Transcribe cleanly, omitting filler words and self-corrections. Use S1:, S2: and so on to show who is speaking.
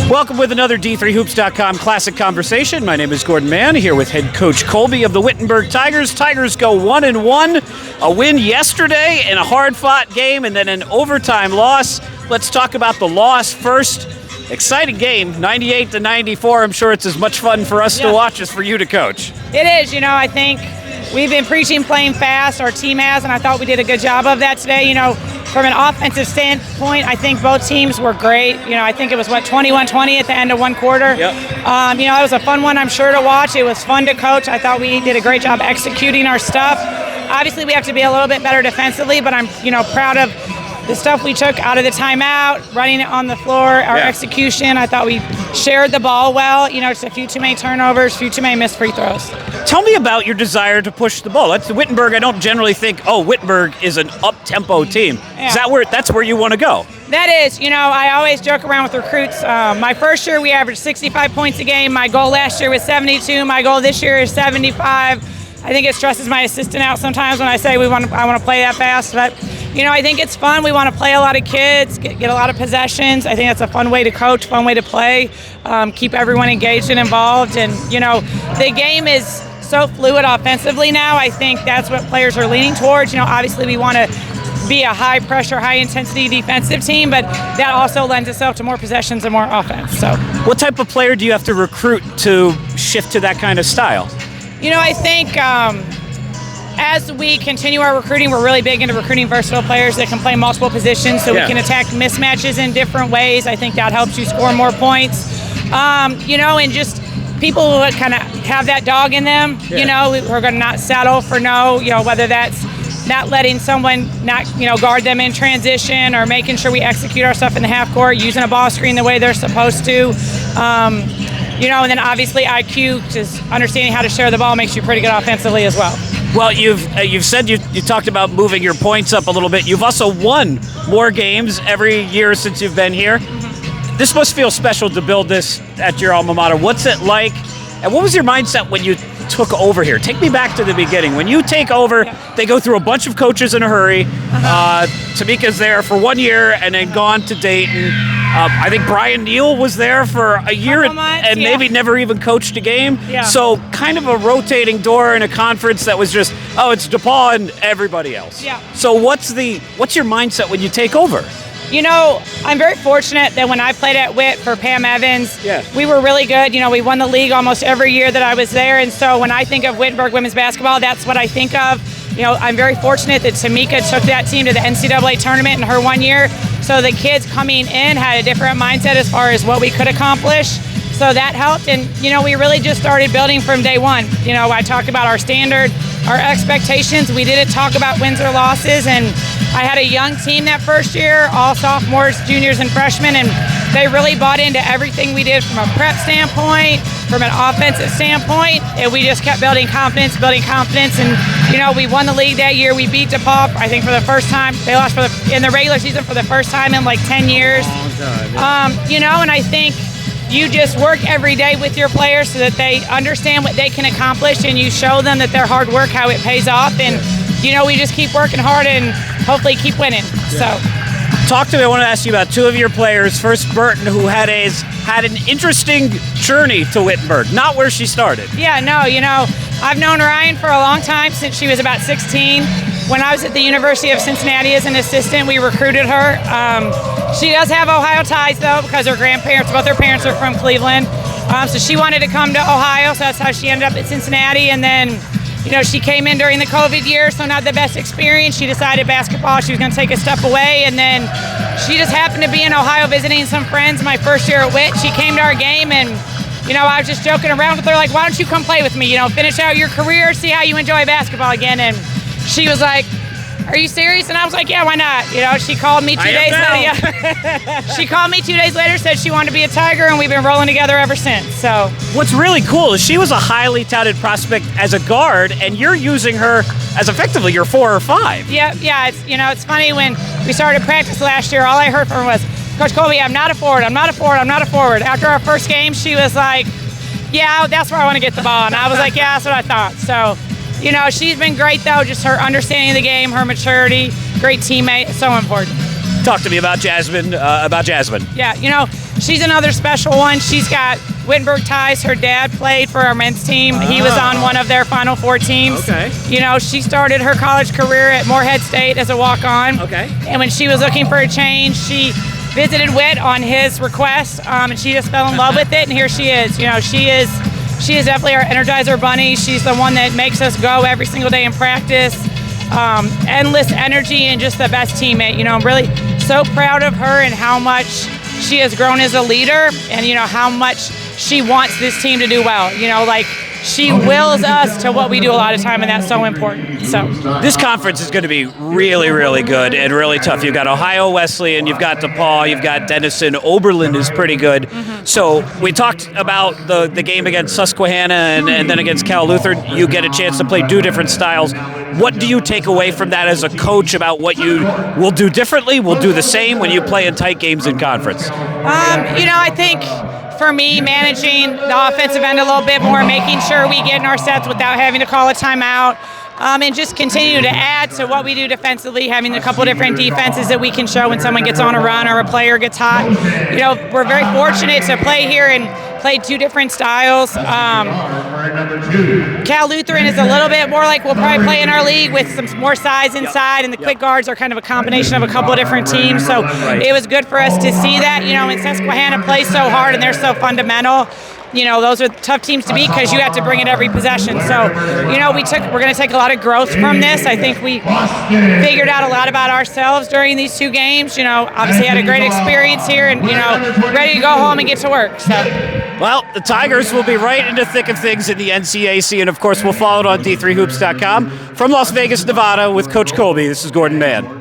S1: Welcome with another D3Hoops.com Classic Conversation. My name is Gordon Mann, here with head coach Kolbe of the Wittenberg Tigers. Tigers go 1-1, a win yesterday in a hard-fought game, and then an overtime loss. Let's talk about the loss first. Exciting game, 98-94. I'm sure it's as much fun for us to watch as for you to coach.
S2: It is. I think we've been preaching playing fast. Our team has, and I thought we did a good job of that today. From an offensive standpoint, I think both teams were great. I think it was, 21-20 at the end of one quarter.
S1: Yep.
S2: It was a fun one, I'm sure, to watch. It was fun to coach. I thought we did a great job executing our stuff. Obviously, we have to be a little bit better defensively, but I'm, proud of the stuff we took out of the timeout, running it on the floor, our execution. I thought we shared the ball well. Just a few too many turnovers, a few too many missed free throws.
S1: Tell me about your desire to push the ball. That's the Wittenberg. I don't generally think, Wittenberg is an up-tempo team.
S2: Yeah.
S1: Is that's where you want to go?
S2: That is. I always joke around with recruits. My first year, we averaged 65 points a game. My goal last year was 72. My goal this year is 75. I think it stresses my assistant out sometimes when I say I want to play that fast, but I think it's fun. We want to play a lot of kids, get a lot of possessions. I think that's a fun way to coach, fun way to play, keep everyone engaged and involved. And the game is so fluid offensively now. I think that's what players are leaning towards. Obviously we want to be a high pressure, high intensity defensive team, but that also lends itself to more possessions and more offense. So,
S1: what type of player do you have to recruit to shift to that kind of style?
S2: I think as we continue our recruiting, we're really big into recruiting versatile players that can play multiple positions so we can attack mismatches in different ways. I think that helps you score more points. And just people who kind of have that dog in them, we're going to not settle for whether that's not letting someone guard them in transition or making sure we execute our stuff in the half court, using a ball screen the way they're supposed to. And then obviously IQ, just understanding how to share the ball makes you pretty good offensively as well.
S1: Well, you've said you talked about moving your points up a little bit. You've also won more games every year since you've been here. Mm-hmm. This must feel special to build this at your alma mater. What's it like? And what was your mindset when you took over here? Take me back to the beginning. When you take over, they go through a bunch of coaches in a hurry. Tamika's there for 1 year and then gone to Dayton. I think Brian Neal was there for a year and maybe never even coached a game. Yeah. So kind of a rotating door in a conference that was just, it's DePaul and everybody else. Yeah. So what's your mindset when you take over?
S2: I'm very fortunate that when I played at Witt for Pam Evans, we were really good. We won the league almost every year that I was there. And so when I think of Wittenberg women's basketball, that's what I think of. I'm very fortunate that Tamika took that team to the NCAA tournament in her 1 year. So the kids coming in had a different mindset as far as what we could accomplish. So that helped. And, we really just started building from day one. I talked about our standard, our expectations. We didn't talk about wins or losses. And I had a young team that first year, all sophomores, juniors, and freshmen. And they really bought into everything we did from a prep standpoint, from an offensive standpoint. And we just kept building confidence. And, we won the league that year. We beat DePaul, I think, for the first time. They lost in the regular season for the first time in like 10 years. And I think you just work every day with your players so that they understand what they can accomplish, and you show them that their hard work, how it pays off. And, we just keep working hard and hopefully keep winning. Yeah. So.
S1: Talk to me. I want to ask you about two of your players. First, Burton, who had an interesting journey to Wittenberg, not where she started.
S2: Yeah, no, I've known Ryan for a long time, since she was about 16. When I was at the University of Cincinnati as an assistant, we recruited her. She does have Ohio ties, though, because both her parents are from Cleveland. So she wanted to come to Ohio, so that's how she ended up at Cincinnati. And then, she came in during the COVID year, so not the best experience. She decided basketball, she was going to take a step away. And then she just happened to be in Ohio visiting some friends my first year at Witt. She came to our game, and, I was just joking around with her, like, why don't you come play with me? Finish out your career, see how you enjoy basketball again. And she was like, are you serious? And I was like, yeah, why not? She called me 2 days later. She called me 2 days later, said she wanted to be a Tiger, and we've been rolling together ever since. So
S1: what's really cool is she was a highly touted prospect as a guard, and you're using her as effectively your 4 or 5.
S2: Yeah. It's funny, when we started practice last year, all I heard from her was, Coach Kolbe, I'm not a forward. After our first game, she was like, yeah, that's where I want to get the ball. And I was like, yeah, that's what I thought. So, she's been great, though. Just her understanding of the game, her maturity, great teammate, so important.
S1: Talk to me about Jasmine.
S2: Yeah, she's another special one. She's got Wittenberg ties. Her dad played for our men's team. He was on one of their Final Four teams.
S1: Okay.
S2: You know, she started her college career at Morehead State as a walk-on.
S1: Okay.
S2: And when she was looking for a change, she visited Witt on his request, and she just fell in love with it, and here she is. You know, she is definitely our Energizer Bunny. She's the one that makes us go every single day in practice. Endless energy and just the best teammate. You know, I'm really so proud of her and how much she has grown as a leader, and you know how much she wants this team to do well. You know, like she wills us to what we do a lot of time, and that's so important. So
S1: this conference is going to be really, really good and really tough. You've got Ohio Wesleyan, you've got DePaul, you've got Denison. Oberlin is pretty good.
S2: Mm-hmm.
S1: So we talked about the game against Susquehanna and then against Cal Lutheran. You get a chance to play two different styles. What do you take away from that as a coach about what you will do differently, will do the same when you play in tight games in conference?
S2: You know, I think for me, managing the offensive end a little bit more, making sure we get in our sets without having to call a timeout, and just continue to add to what we do defensively, having a couple different defenses that we can show when someone gets on a run or a player gets hot. You know, we're very fortunate to play here and play two different styles. Cal Lutheran is a little bit more like we'll probably play in our league with some more size inside, and the quick guards are kind of a combination of a couple of different teams. So it was good for us to see that. You know, and Susquehanna plays so hard and they're so fundamental. You know, those are tough teams to beat because you have to bring it every possession. So, you know, we're going to take a lot of growth from this. I think we figured out a lot about ourselves during these two games. You know, obviously had a great experience here and, you know, ready to go home and get to work. So.
S1: Well, the Tigers will be right in the thick of things in the NCAC, and of course we'll follow it on D3Hoops.com. From Las Vegas, Nevada, with Coach Kolbe, this is Gordon Mann.